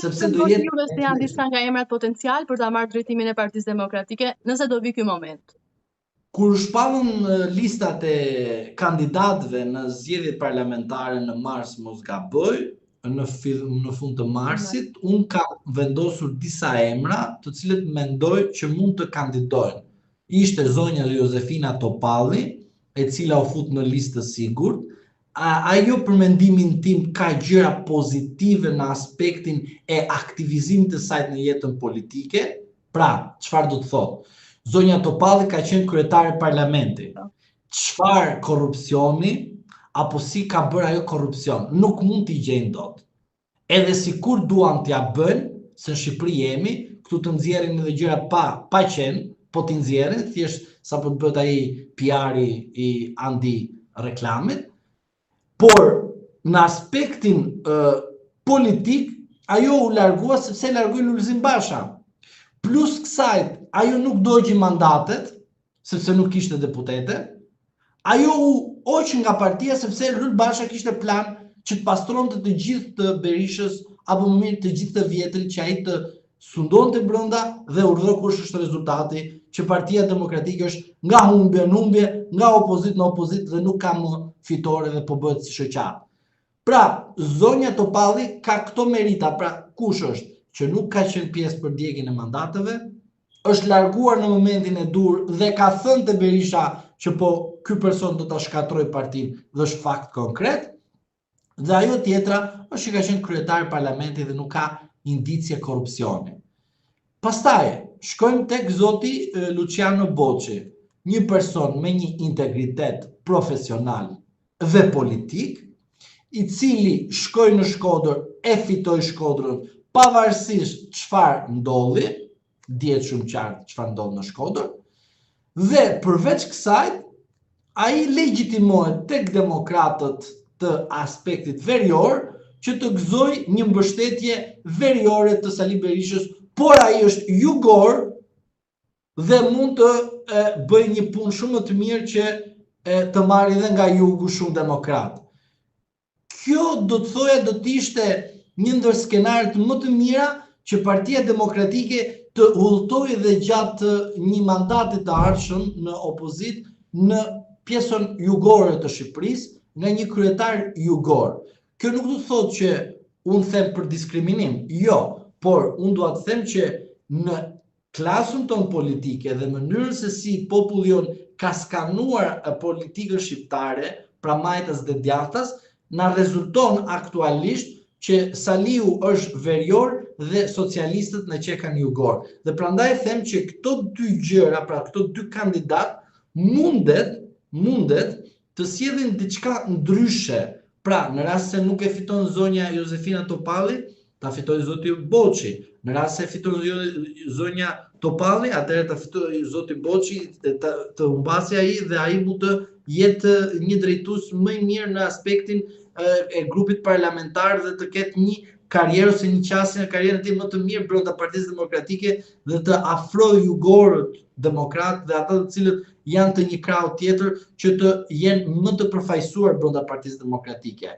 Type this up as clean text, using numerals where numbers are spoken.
sepse do jetë juve se janë disa nga emrat potencial për ta marrë drejtimin e Partisë Demokratike, nëse do vi ky moment. Kur shpallën listat e kandidatëve në zgjedhjet parlamentare në mars, mos gaboj, në fund të marsit, unë kam vendosur disa emra të cilët mendoj që mund të kandidojnë. Ishte zonja Josefina Topalli, e cila u fut në listë të sigurt. Ajo për mendimin tim ka gjëra pozitive në aspektin e aktivizimit të saj në jetën politike. Pra, çfarë do të thotë? Zonja Topalli ka qenë kryetare e parlamentit. Çfarë korrupsioni apo si ka bërë ajo korrupsion, nuk mund t'i gjejnë dot. Edhe sikur duan t'ja bëjnë, se në Shqipëri jemi, këtu të nxjerrin edhe gjëra pa qenë, po t'i nxjerrin, thjesht sapo të bëhet ai PR-i i andi reklamit. Por në aspektin politik, ajo u largua sepse largoi Lulzim Basha. Plus kësaj, ajo nuk dogji mandatet, sepse nuk kishte deputete. Ajo u oq nga partia sepse Lul Basha kishte plan që të pastronte të gjithë të Berishës, apo më mirë të gjithë të vjetrin, që ai të sundonte brenda dhe urdhëroi kush është rezultati, që Partia Demokratike është nga humbje në humbje, nga opozitë në opozitë dhe nuk ka më fitore dhe po bëhet si shoqat. Pra, zonja Topalli ka këto merita, pra kush është që nuk ka qenë pjesë për ndjekjen e mandateve, është larguar në momentin e dur dhe ka thënë te Berisha që po ky person do ta shkatroj partinë dhe është fakt konkret. Dhe ajo tjetra është që ka qenë kryetar i parlamentit dhe nuk ka indicie korrupsioni. Pastaj shkojmë tek zoti Luciano Boçi, një person me një integritet profesional dhe politik, i cili shkoi në Shkodër, e fitoi Shkodrën pavarësisht çfarë ndodhi, dihet shumë qartë çfarë ndodh në Shkodër, dhe përveç kësaj, ai legjitimohet tek demokratët të aspektit verior që të gëzoj një mbështetje veriore të Sali Berishës, por ai është jugor dhe mund të bëjë një punë shumë më të mirë që të marrë edhe nga jugu shumë demokrat. Kjo do të thoja do të ishte një ndër skenaret më të mira që Partia Demokratike të udhëtojë dhe gjatë një mandati të ardhshëm në opozit në pjesën jugore të Shqipërisë, nga një kryetar jugor. Kjo nuk do të thotë që unë them për diskriminim, jo, por unë dua të them që në klasën tonë politike dhe mënyrën se si populli jon ka skanuar politikën shqiptare, pra majtas dhe djathtas, na rezulton aktualisht që Saliu është verior dhe socialistët në qekan jugor. Dhe prandaj them që këto dy gjëra, pra këto dy kandidat, mundet të sjellin diçka ndryshe. Pra, në rast se nuk e fiton zonja Josefina Topalli, ta fitoj zoti Boçi. Në rast se fiton zonja Topalli, atëherë ta fitoj zoti Boçi, të humbasi ai dhe ai mund të jetë një drejtues më i mirë në aspektin e grupit parlamentar dhe të ketë një karrierë ose një qasje në karrierën e tij më të mirë brenda Partisë Demokratike dhe të afrojë jugorët demokrat dhe ata të cilët janë të një krau tjetër që të jenë më të përfaqësuar brenda Partisë Demokratike.